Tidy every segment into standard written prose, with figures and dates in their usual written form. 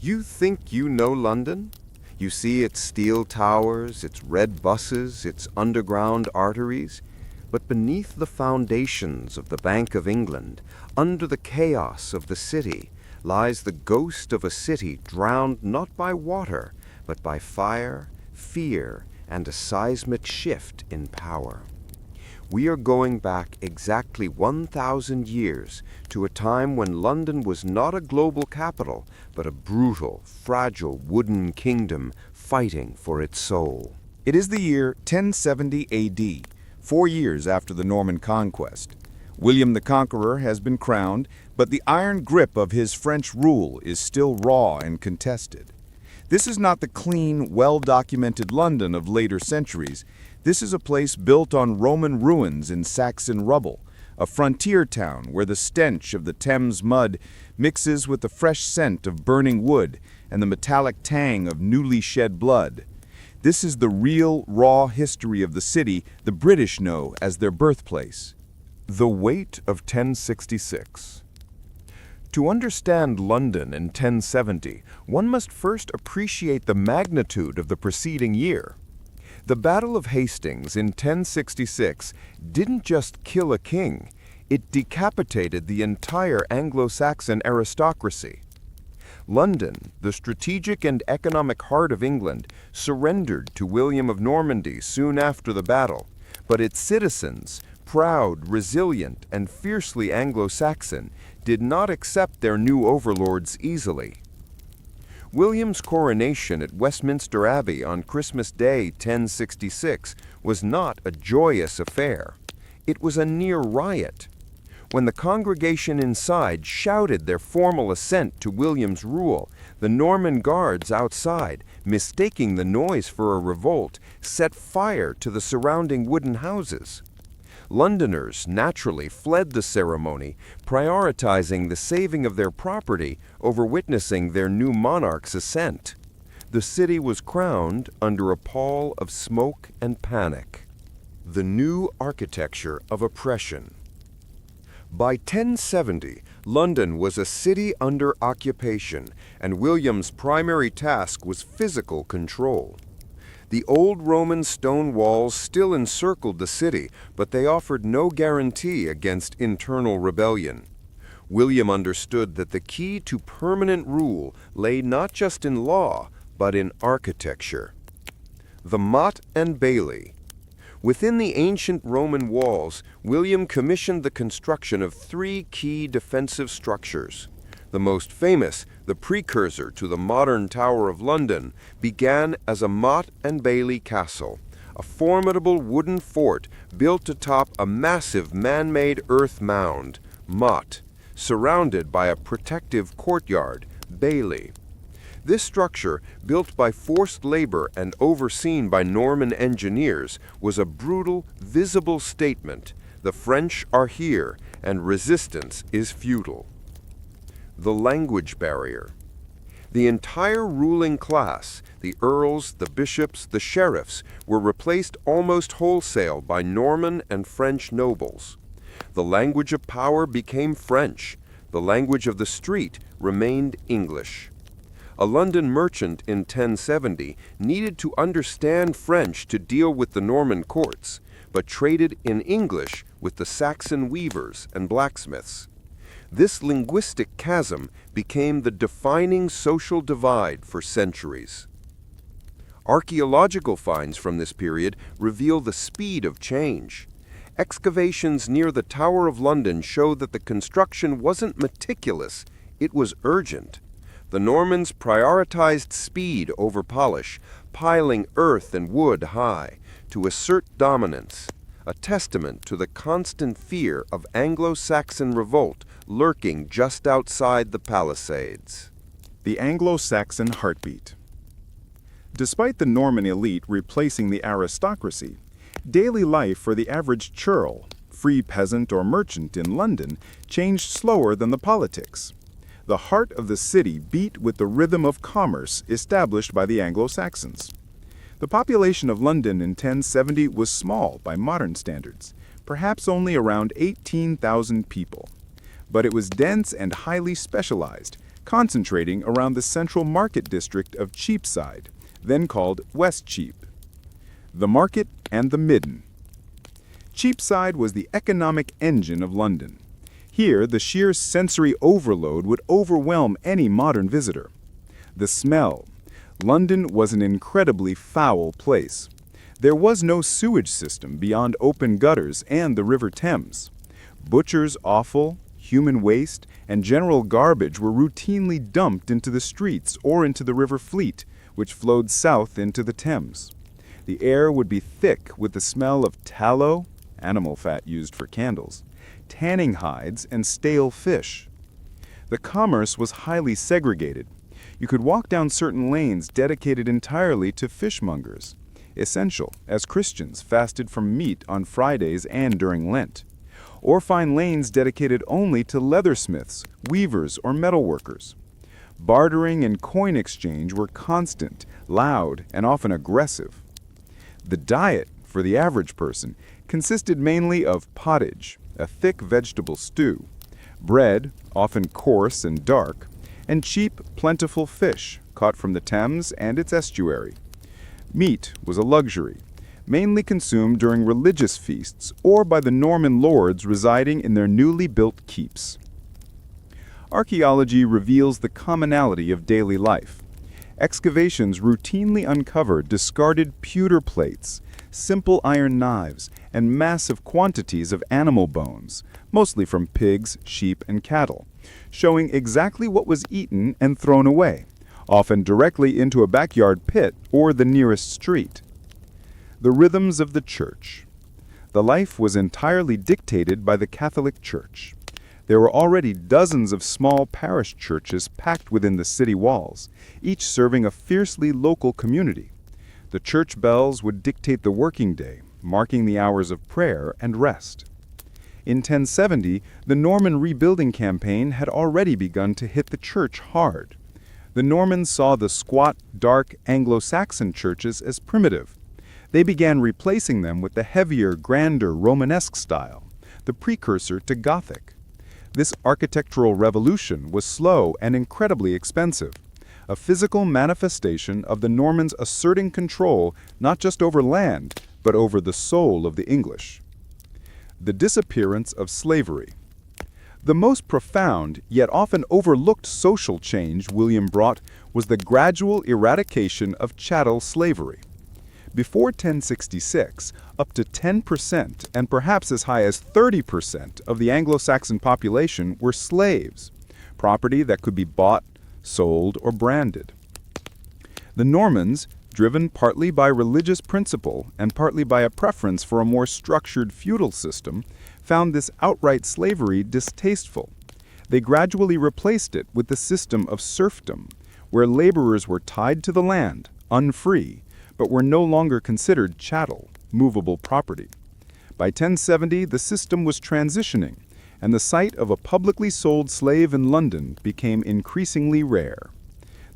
You think you know London? You see its steel towers, its red buses, its underground arteries. But beneath the foundations of the Bank of England, under the chaos of the city, lies the ghost of a city drowned not by water, but by fire, fear, and a seismic shift in power. We are going back exactly 1,000 years to a time when London was not a global capital, but a brutal, fragile wooden kingdom fighting for its soul. It is the year 1070 AD, 4 years after the Norman Conquest. William the Conqueror has been crowned, but the iron grip of his French rule is still raw and contested. This is not the clean, well-documented London of later centuries. This is a place built on Roman ruins and Saxon rubble, a frontier town where the stench of the Thames mud mixes with the fresh scent of burning wood and the metallic tang of newly shed blood. This is the real, raw history of the city the British know as their birthplace. The weight of 1066. To understand London in 1070, one must first appreciate the magnitude of the preceding year. The Battle of Hastings in 1066 didn't just kill a king, it decapitated the entire Anglo-Saxon aristocracy. London, the strategic and economic heart of England, surrendered to William of Normandy soon after the battle, but its citizens, proud, resilient, and fiercely Anglo-Saxon, did not accept their new overlords easily. William's coronation at Westminster Abbey on Christmas Day 1066 was not a joyous affair. It was a near riot. When the congregation inside shouted their formal assent to William's rule, the Norman guards outside, mistaking the noise for a revolt, set fire to the surrounding wooden houses. Londoners naturally fled the ceremony, prioritizing the saving of their property over witnessing their new monarch's ascent. The city was crowned under a pall of smoke and panic. The new architecture of oppression. By 1070, London was a city under occupation, and William's primary task was physical control. The old Roman stone walls still encircled the city, but they offered no guarantee against internal rebellion. William understood that the key to permanent rule lay not just in law, but in architecture. The Motte-and-Bailey. Within the ancient Roman walls, William commissioned the construction of 3 key defensive structures. The most famous, the precursor to the modern Tower of London, began as a Motte-and-Bailey Castle, a formidable wooden fort built atop a massive man-made earth mound, motte, surrounded by a protective courtyard, bailey. This structure, built by forced labor and overseen by Norman engineers, was a brutal, visible statement: the French are here, and resistance is futile. The language barrier. The entire ruling class, the earls, the bishops, the sheriffs, were replaced almost wholesale by Norman and French nobles. The language of power became French. The language of the street remained English. A London merchant in 1070 needed to understand French to deal with the Norman courts, but traded in English with the Saxon weavers and blacksmiths. This linguistic chasm became the defining social divide for centuries. Archaeological finds from this period reveal the speed of change. Excavations near the Tower of London show that the construction wasn't meticulous, it was urgent. The Normans prioritized speed over polish, piling earth and wood high to assert dominance, a testament to the constant fear of Anglo-Saxon revolt lurking just outside the palisades. The Anglo-Saxon heartbeat. Despite the Norman elite replacing the aristocracy, daily life for the average churl, free peasant or merchant in London, changed slower than the politics. The heart of the city beat with the rhythm of commerce established by the Anglo-Saxons. The population of London in 1070 was small by modern standards, perhaps only around 18,000 people. But it was dense and highly specialized, concentrating around the central market district of Cheapside, then called West Cheap. The market and the midden. Cheapside was the economic engine of London. Here, the sheer sensory overload would overwhelm any modern visitor. The smell. London was an incredibly foul place. There was no sewage system beyond open gutters and the River Thames. Butchers' offal, human waste, and general garbage were routinely dumped into the streets or into the River Fleet, which flowed south into the Thames. The air would be thick with the smell of tallow, animal fat used for candles, tanning hides, and stale fish. The commerce was highly segregated. You could walk down certain lanes dedicated entirely to fishmongers, essential as Christians fasted from meat on Fridays and during Lent, or find lanes dedicated only to leathersmiths, weavers, or metalworkers. Bartering and coin exchange were constant, loud, and often aggressive. The diet, for the average person, consisted mainly of pottage, a thick vegetable stew, bread, often coarse and dark, and cheap, plentiful fish caught from the Thames and its estuary. Meat was a luxury, mainly consumed during religious feasts or by the Norman lords residing in their newly built keeps. Archaeology reveals the commonality of daily life. Excavations routinely uncover discarded pewter plates, simple iron knives, and massive quantities of animal bones, mostly from pigs, sheep, and cattle, showing exactly what was eaten and thrown away, often directly into a backyard pit or the nearest street. The rhythms of the church. The life was entirely dictated by the Catholic Church. There were already dozens of small parish churches packed within the city walls, each serving a fiercely local community. The church bells would dictate the working day, marking the hours of prayer and rest. In 1070, the Norman rebuilding campaign had already begun to hit the church hard. The Normans saw the squat, dark Anglo-Saxon churches as primitive. They began replacing them with the heavier, grander Romanesque style, the precursor to Gothic. This architectural revolution was slow and incredibly expensive, a physical manifestation of the Normans asserting control not just over land, but over the soul of the English. The disappearance of slavery. The most profound, yet often overlooked social change William brought was the gradual eradication of chattel slavery. Before 1066, up to 10% and perhaps as high as 30% of the Anglo-Saxon population were slaves, property that could be bought, sold, or branded. The Normans, driven partly by religious principle and partly by a preference for a more structured feudal system, found this outright slavery distasteful. They gradually replaced it with the system of serfdom, where laborers were tied to the land, unfree, but were no longer considered chattel, movable property. By 1070, the system was transitioning, and the sight of a publicly sold slave in London became increasingly rare.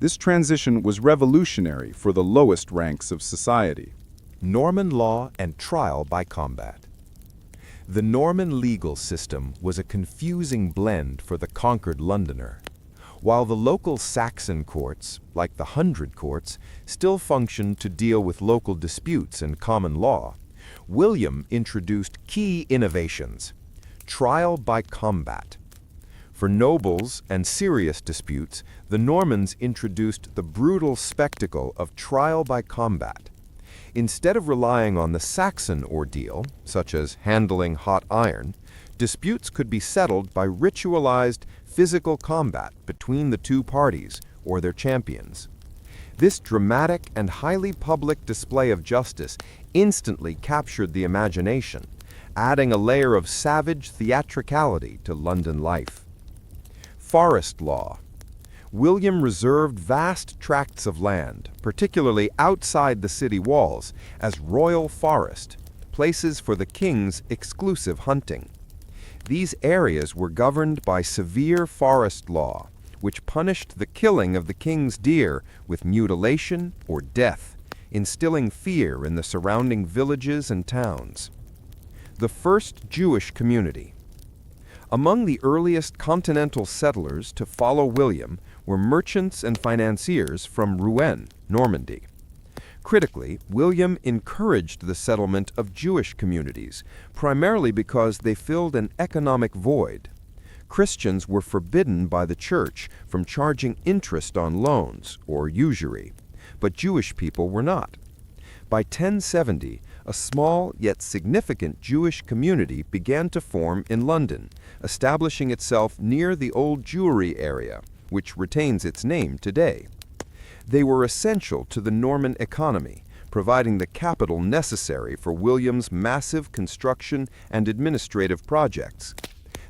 This transition was revolutionary for the lowest ranks of society. Norman law and trial by combat. The Norman legal system was a confusing blend for the conquered Londoner. While the local Saxon courts, like the Hundred Courts, still functioned to deal with local disputes and common law, William introduced key innovations: trial by combat. For nobles and serious disputes, the Normans introduced the brutal spectacle of trial by combat. Instead of relying on the Saxon ordeal, such as handling hot iron, disputes could be settled by ritualized physical combat between the two parties or their champions. This dramatic and highly public display of justice instantly captured the imagination, adding a layer of savage theatricality to London life. Forest law. William reserved vast tracts of land, particularly outside the city walls, as royal forest, places for the king's exclusive hunting. These areas were governed by severe forest law, which punished the killing of the king's deer with mutilation or death, instilling fear in the surrounding villages and towns. The first Jewish community. Among the earliest continental settlers to follow William were merchants and financiers from Rouen, Normandy. Critically, William encouraged the settlement of Jewish communities, primarily because they filled an economic void. Christians were forbidden by the church from charging interest on loans, or usury, but Jewish people were not. By 1070, a small yet significant Jewish community began to form in London, establishing itself near the Old Jewry area, which retains its name today. They were essential to the Norman economy, providing the capital necessary for William's massive construction and administrative projects.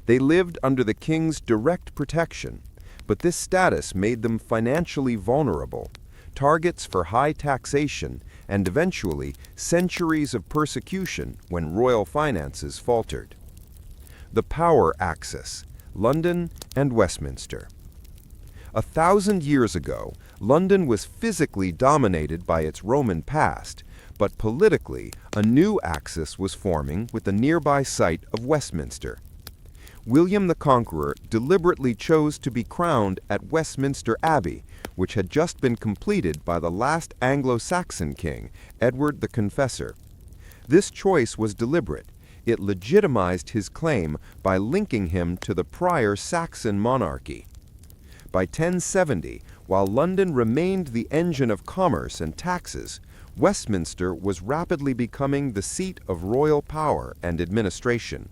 They lived under the king's direct protection, but this status made them financially vulnerable, targets for high taxation, and eventually centuries of persecution when royal finances faltered. The power axis, London and Westminster. 1,000 years ago, London was physically dominated by its Roman past, but politically, a new axis was forming with the nearby site of Westminster. William the Conqueror deliberately chose to be crowned at Westminster Abbey, which had just been completed by the last Anglo-Saxon king, Edward the Confessor. This choice was deliberate. It legitimized his claim by linking him to the prior Saxon monarchy. By 1070, while London remained the engine of commerce and taxes, Westminster was rapidly becoming the seat of royal power and administration.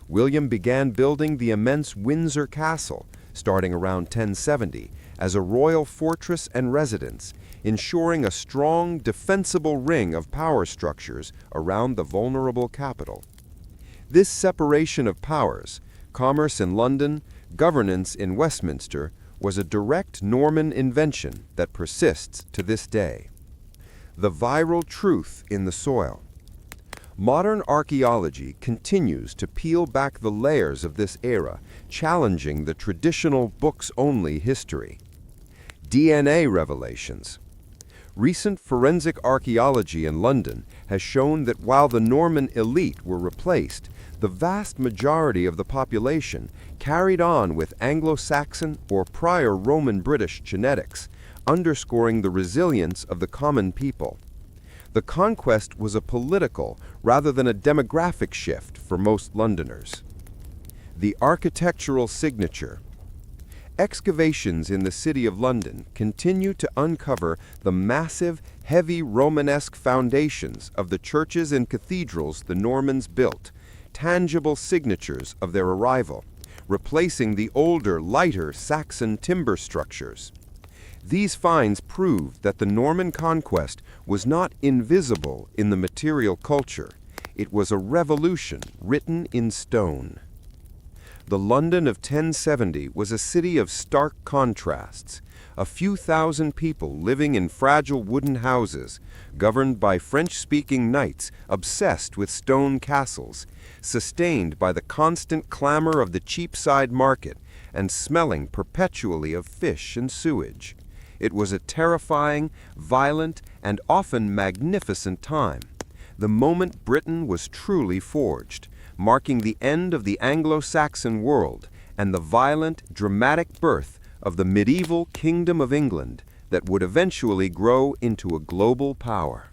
William began building the immense Windsor Castle, starting around 1070, as a royal fortress and residence, ensuring a strong, defensible ring of power structures around the vulnerable capital. This separation of powers, commerce in London, governance in Westminster, was a direct Norman invention that persists to this day. The viral truth in the soil. Modern archaeology continues to peel back the layers of this era, challenging the traditional books-only history. DNA revelations. Recent forensic archaeology in London has shown that while the Norman elite were replaced, the vast majority of the population carried on with Anglo-Saxon or prior Roman-British genetics, underscoring the resilience of the common people. The conquest was a political rather than a demographic shift for most Londoners. The architectural signature. Excavations in the City of London continue to uncover the massive, heavy Romanesque foundations of the churches and cathedrals the Normans built, tangible signatures of their arrival, replacing the older, lighter Saxon timber structures. These finds prove that the Norman conquest was not invisible in the material culture. It was a revolution written in stone. The London of 1070 was a city of stark contrasts. A few thousand people living in fragile wooden houses, governed by French-speaking knights obsessed with stone castles, sustained by the constant clamor of the Cheapside market, and smelling perpetually of fish and sewage. It was a terrifying, violent, and often magnificent time, the moment Britain was truly forged, marking the end of the Anglo-Saxon world and the violent, dramatic birth of the medieval Kingdom of England that would eventually grow into a global power.